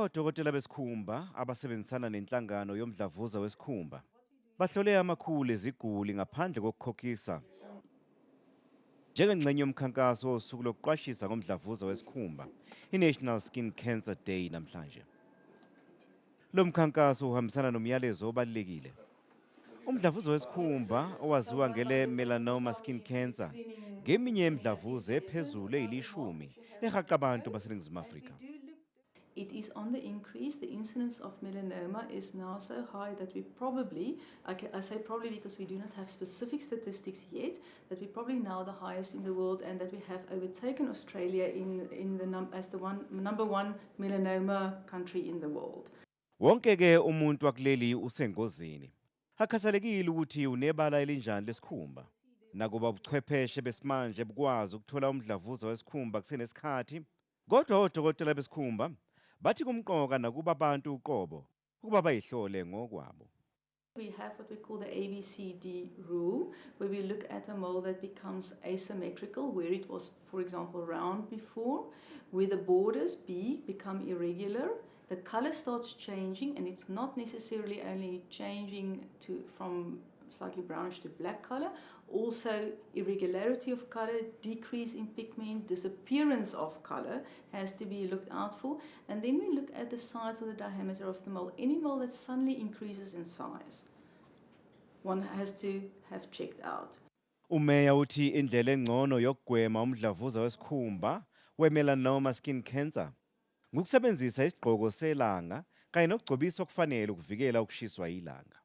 Odokotela besikhumba abasebenzisana nenhlangano yomdlavuza wesikhumba bahlole amakhulu eziguli ngaphandle kokukhokhisa njengengxenye yomkhankaso wosuku lokuqwashisa ngomdlavuza wesikhumba, i-National Skin Cancer Day namhlanje. Lo mkhankaso uhambisana nomyalezo obalulekile. Umdlavuza wesikhumba owaziwa ngele melanoma skin cancer ngeminye yemidlavuza ephezulu eyilishumi ehaqa abantu baseNingizimu Afrika. It is on the increase. The incidence of melanoma is now so high that we probably, I say probably because we do not have specific statistics yet, that we're probably now the highest in the world and that we have overtaken Australia as the number one melanoma country in the world. Wonke-ke umuntu wakuleli usengozini. Akhathalekile ukuthi unebala elinjani lesikhumba. Nakuba ubuchwepheshe besimanje bukwazi ukuthola umdlavuza wesikhumba kusenesikhathi, kodwa odokotela besikhumba bathi kumqoka nakuba abantu uqobo ukuba bayihlole ngokwabo. We have what we call the ABCD rule, where we look at a mole that becomes asymmetrical, where it was, for example, round before, where the borders B become irregular, the color starts changing, and it's not necessarily only changing from slightly brownish to black color, also irregularity of color, decrease in pigment, disappearance of color has to be looked out for. And then we look at the size of the diameter of the mole. Any mole that suddenly increases in size, one has to have checked out. Umeya uthi indlela engcono yokugwema umdlavuza wesikhumba we-melanoma skin cancer ngukusebenzisa isigqoko selanga kanye nokugcobisa okufanele ukuvikela ukushiswa ilanga.